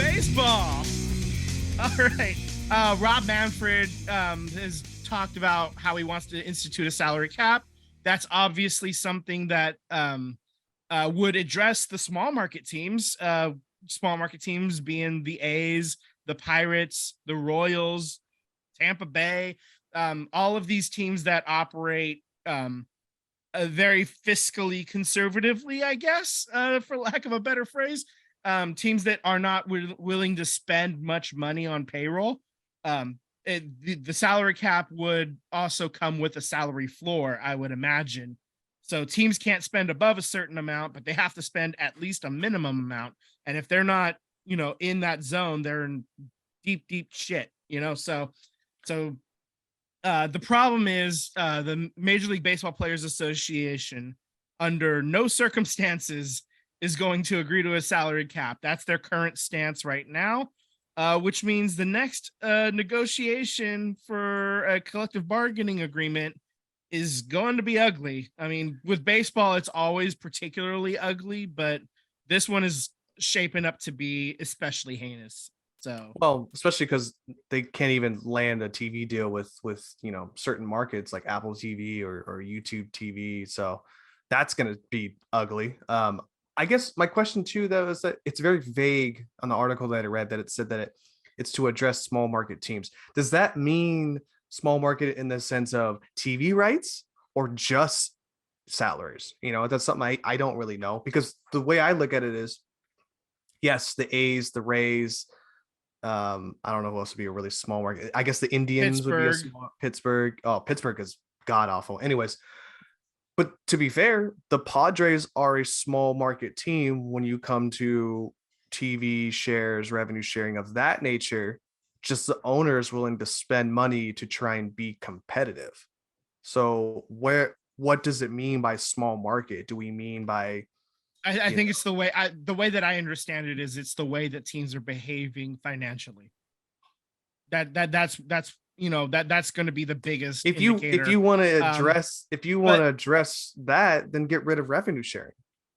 Baseball. All right. Rob Manfred has talked about how he wants to institute a salary cap. That's obviously something that would address the small market teams. Small market teams being the A's, the Pirates, the Royals, Tampa Bay, all of these teams that operate very fiscally conservatively, I guess, for lack of a better phrase. Teams that are not willing to spend much money on payroll. The salary cap would also come with a salary floor, I would imagine. So teams can't spend above a certain amount, but they have to spend at least a minimum amount. And if they're not, in that zone, they're in deep shit, So the problem is the Major League Baseball Players Association, under no circumstances, is going to agree to a salary cap. That's their current stance right now, which means the next negotiation for a collective bargaining agreement is going to be ugly. I mean, with baseball, it's always particularly ugly, but this one is shaping up to be especially heinous. So, well, especially because they can't even land a TV deal with certain markets like Apple TV or YouTube TV. So that's going to be ugly. I guess my question too, though, is that it's very vague on the article that I read that it said that it's to address small market teams. Does that mean small market in the sense of TV rights or just salaries? That's something I don't really know, because the way I look at it is, yes, the A's, the Rays, I don't know who else would be a really small market. I guess the Indians would be a small. Pittsburgh. Oh, Pittsburgh is god awful. Anyways, but to be fair, the Padres are a small market team when you come to TV shares, revenue sharing of that nature. Just the owner is willing to spend money to try and be competitive. So what does it mean by small market? Do we mean by I think it's the way that I understand it is it's the way that teams are behaving financially. That's going to be the biggest indicator. If you want to address that, then get rid of revenue sharing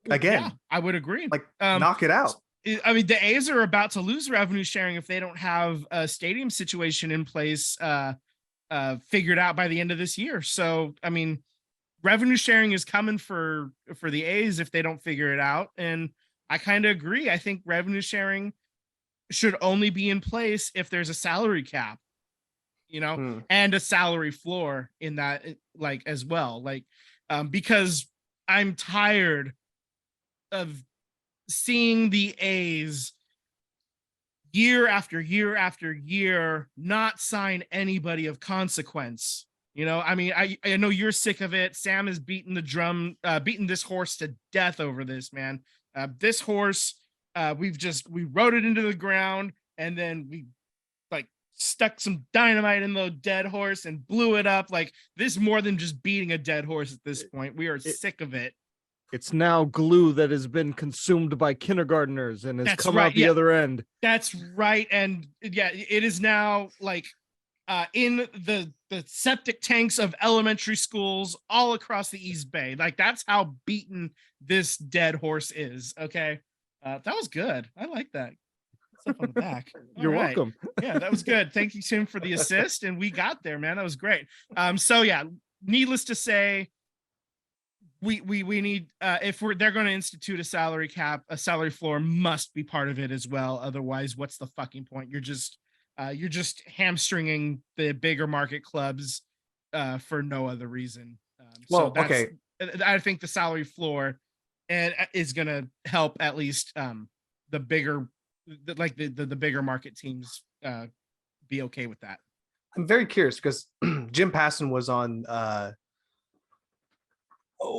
again. Yeah, I would agree. Like knock it out. I mean, the A's are about to lose revenue sharing if they don't have a stadium situation in place figured out by the end of this year. So, I mean, revenue sharing is coming for the A's if they don't figure it out. And I kind of agree. I think revenue sharing should only be in place if there's a salary cap, and a salary floor in that, like, as well. Like, because I'm tired of seeing the A's year after year after year not sign anybody of consequence. I mean, I know you're sick of it. Sam has beaten this horse to death over this, man. This horse, we rode it into the ground, and then we stuck some dynamite in the dead horse and blew it up. Like, this more than just beating a dead horse at this point. We are sick of it. It's now glue that has been consumed by kindergartners and has come out the other end. That's right. And yeah, it is now in the septic tanks of elementary schools all across the East Bay. Like, that's how beaten this dead horse is. Okay. That was good. I like that. Stuff on the back. You're welcome. Yeah, that was good. Thank you, Tim, for the assist. And we got there, man. That was great. So yeah, needless to say, we need if they're going to institute a salary cap, a salary floor must be part of it as well. Otherwise, what's the fucking point? You're just hamstringing the bigger market clubs for no other reason. Okay. I think the salary floor is going to help at least the bigger, the bigger market teams be okay with that. I'm very curious because Jim Passon was on.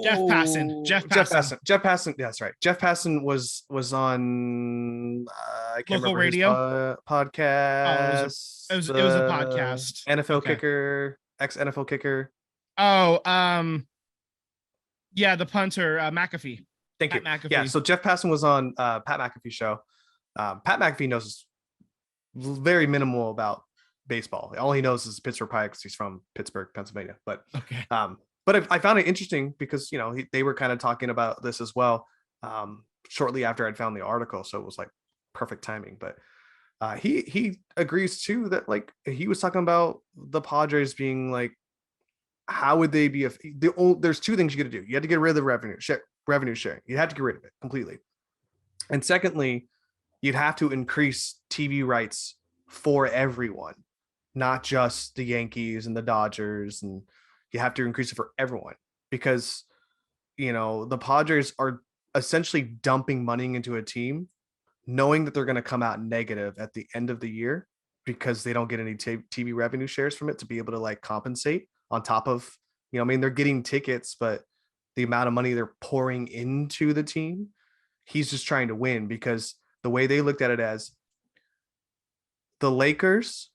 Jeff Passon. That's right. Jeff Passon was on I can't local remember radio podcast. It was a podcast. NFL kicker, ex NFL kicker. Yeah, the punter, McAfee. Thank you. McAfee. Yeah, so Jeff Passon was on Pat McAfee show. Pat McAfee knows very minimal about baseball. All he knows is Pittsburgh Pirates. He's from Pittsburgh, Pennsylvania. But okay. But I found it interesting because, they were kind of talking about this as well shortly after I'd found the article. So it was like perfect timing. But He agrees too that like he was talking about the Padres being like, how would they be there's two things you got to do. You had to get rid of the revenue sharing. You had to get rid of it completely. And secondly, you'd have to increase TV rights for everyone, not just the Yankees and the Dodgers. And you have to increase it for everyone because, the Padres are essentially dumping money into a team, knowing that they're going to come out negative at the end of the year because they don't get any TV revenue shares from it to be able to like compensate on top of, they're getting tickets, but the amount of money they're pouring into the team, he's just trying to win because the way they looked at it as the Lakers,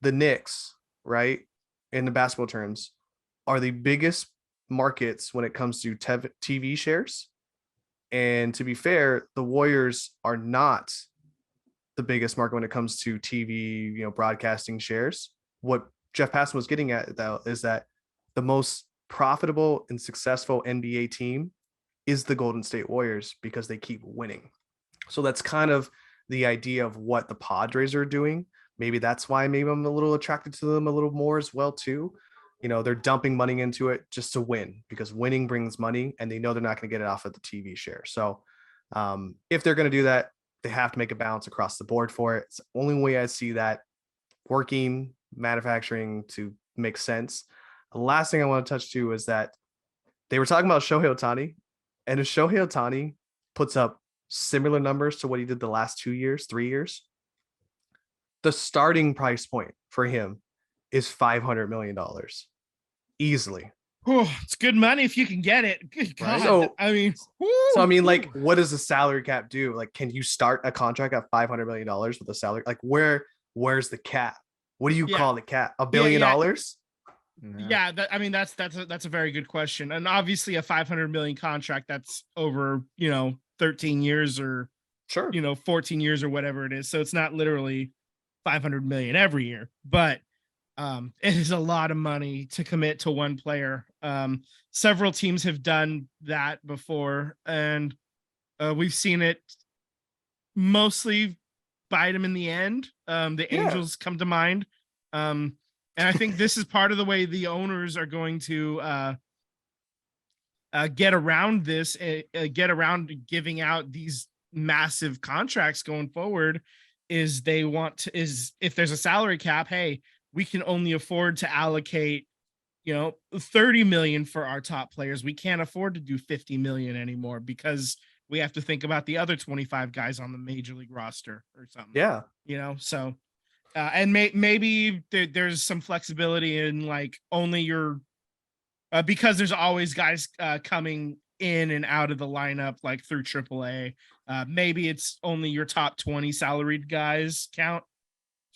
the Knicks, right, in the basketball terms, are the biggest markets when it comes to TV shares. And to be fair, the Warriors are not the biggest market when it comes to TV, broadcasting shares. What Jeff Passan was getting at, though, is that the most profitable and successful NBA team is the Golden State Warriors because they keep winning. So that's kind of the idea of what the Padres are doing. Maybe that's why maybe I'm a little attracted to them a little more as well, too. They're dumping money into it just to win because winning brings money and they know they're not going to get it off of the TV share. So if they're going to do that, they have to make a balance across the board for it. It's the only way I see that working manufacturing to make sense. The last thing I want to touch to is that they were talking about Shohei Ohtani, and if Shohei Ohtani puts up similar numbers to what he did the last 3 years, the starting price point for him is $500 million easily. Oh, it's good money if you can get it. Good God. Right? So, like, what does the salary cap do? Like, can you start a contract at $500 million with a salary? Like, where's the cap? What do you call the cap? $1 billion? Yeah, that's a very good question. And obviously a 500 million contract that's over, 13 years or 14 years or whatever it is. So it's not literally 500 million every year, but it is a lot of money to commit to one player. Several teams have done that before, and we've seen it mostly bite them in the end. The Angels come to mind. And I think this is part of the way the owners are going to get around this, get around giving out these massive contracts going forward. Is they want to, if there's a salary cap, hey, we can only afford to allocate, 30 million for our top players. We can't afford to do 50 million anymore because we have to think about the other 25 guys on the major league roster or something. Yeah. So, and maybe there's some flexibility in like only your, because there's always guys coming in and out of the lineup, like through AAA. Maybe it's only your top 20 salaried guys count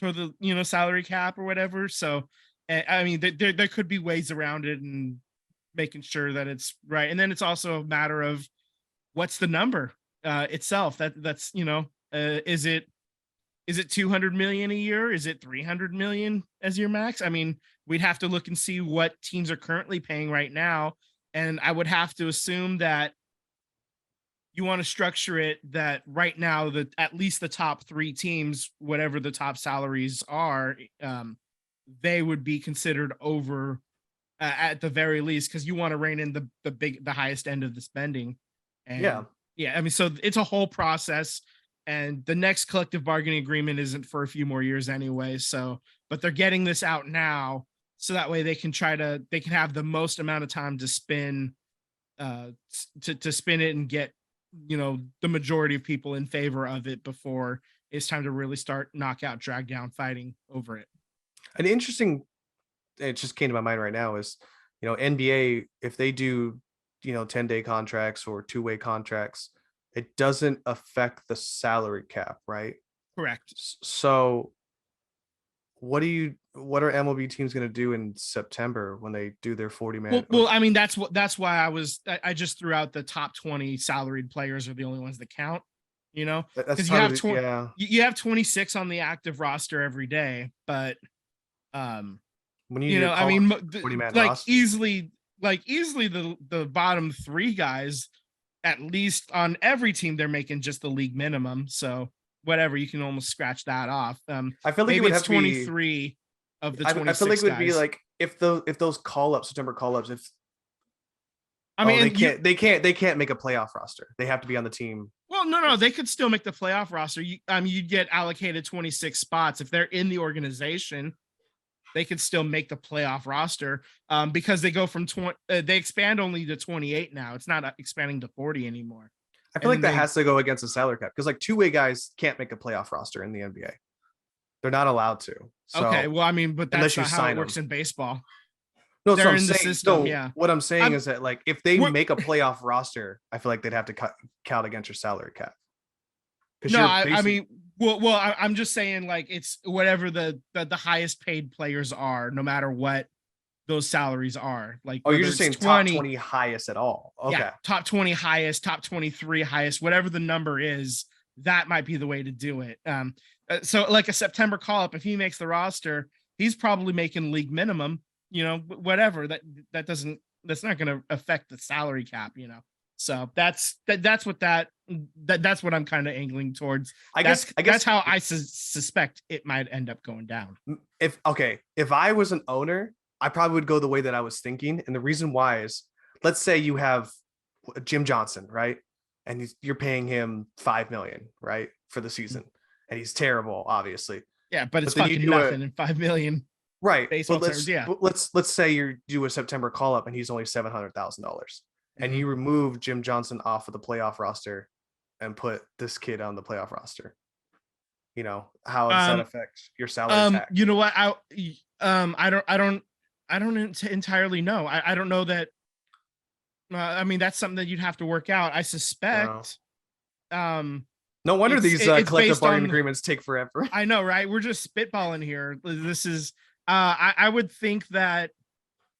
for the, salary cap or whatever. So, there could be ways around it and making sure that it's right. And then it's also a matter of what's the number itself. That's is it 200 million a year? Is it 300 million as your max? We'd have to look and see what teams are currently paying right now. And I would have to assume that you want to structure it that right now that at least the top 3 teams, whatever the top salaries are, they would be considered over at the very least, because you want to rein in the highest end of the spending. And so it's a whole process, and the next collective bargaining agreement isn't for a few more years anyway. So, but they're getting this out now so that way they can have the most amount of time to spin to spin it and get the majority of people in favor of it before it's time to really start knockout drag down fighting over it. An interesting, it just came to my mind right now is, NBA, if they do, 10-day contracts or 2-way contracts, it doesn't affect the salary cap, right? Correct. So what are MLB teams going to do in September when they do their 40-man? Well, that's why I just threw out the top 20 salaried players are the only ones that count, because you have 26 on the active roster every day, but when easily the bottom 3 guys, at least on every team, they're making just the league minimum. So whatever, you can almost scratch that off. I feel like maybe it would it's have to be 23 of the 26 I feel like it would be guys. like if those call-ups, September call-ups, if I mean, they can't make a playoff roster. They have to be on the team. Well, no, they could still make the playoff roster. You'd get allocated 26 spots if they're in the organization. They could still make the playoff roster because they go from 20. They expand only to 28 now. It's not expanding to 40 anymore. I feel like that has to go against the salary cap because like two-way guys can't make a playoff roster in the NBA. They're not allowed to. So, okay, well, I mean, but that's not how it works in baseball. No, they're so I'm in saying, the system. so Yeah. What I'm saying is that like if they make a playoff roster, I feel like they'd have to count against your salary cap. No, I mean, I'm just saying like it's whatever the highest paid players are, no matter what those salaries are. Like, oh, you're just saying 20, top 20 highest at all. Okay, yeah, top 20 highest, top 23 highest, whatever the number is, that might be the way to do it. So like a September call up, if he makes the roster, he's probably making league minimum. You know, whatever that's not going to affect the salary cap. You know, so that's what I'm kind of angling towards. I guess that's how I suspect it might end up going down. If I was an owner, I probably would go the way that I was thinking, and the reason why is, let's say you have Jim Johnson, right, and you're paying him $5 million, right, for the season, and he's terrible, obviously. Yeah, but it's fucking nothing in $5 million. Right. Baseball terms, yeah. But let's say you do a September call up and he's only $700,000, and you remove Jim Johnson off of the playoff roster and put this kid on the playoff roster. You know, how does that affect your salary tax? You know what? I don't entirely know. I don't know that. I mean, that's something that you'd have to work out. I suspect. No wonder these collective bargaining agreements take forever. I know, right? We're just spitballing here. This is. I would think that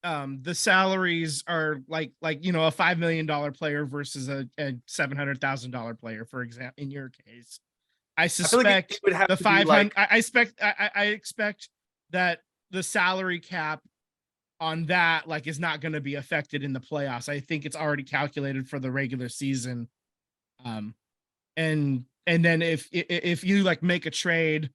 the salaries are like you know, a $5 million player versus a $700,000 player, for example. In your case, I suspect the 500. I expect that the salary cap on that like is not going to be affected in the playoffs. I think it's already calculated for the regular season. And then if you like make a trade,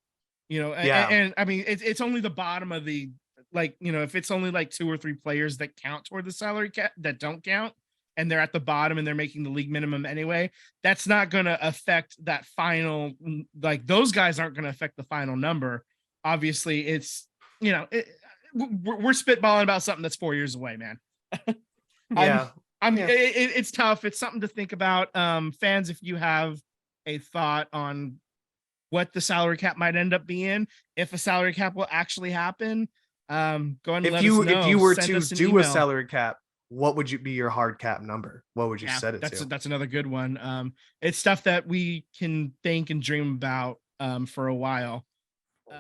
you know, and I mean it's only the bottom of the, like, you know, if it's only like 2 or 3 players that count toward the salary cap that don't count, and they're at the bottom and they're making the league minimum anyway, that's not going to affect that final, like those guys aren't going to affect the final number. Obviously it's, you know, we're spitballing about something that's 4 years away, man. It's tough. It's something to think about. Fans, if you have a thought on what the salary cap might end up being, if a salary cap will actually happen, go ahead and let us know. If you were to do a salary cap, what would be your hard cap number? What would you set it to? That's another good one. It's stuff that we can think and dream about for a while.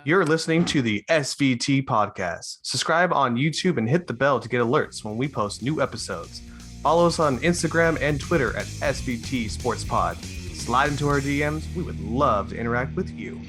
You're listening to the SVT podcast. Subscribe on YouTube and hit the bell to get alerts when we post new episodes. Follow us on Instagram and Twitter at SVT Sports Pod. Slide into our DMs. We would love to interact with you.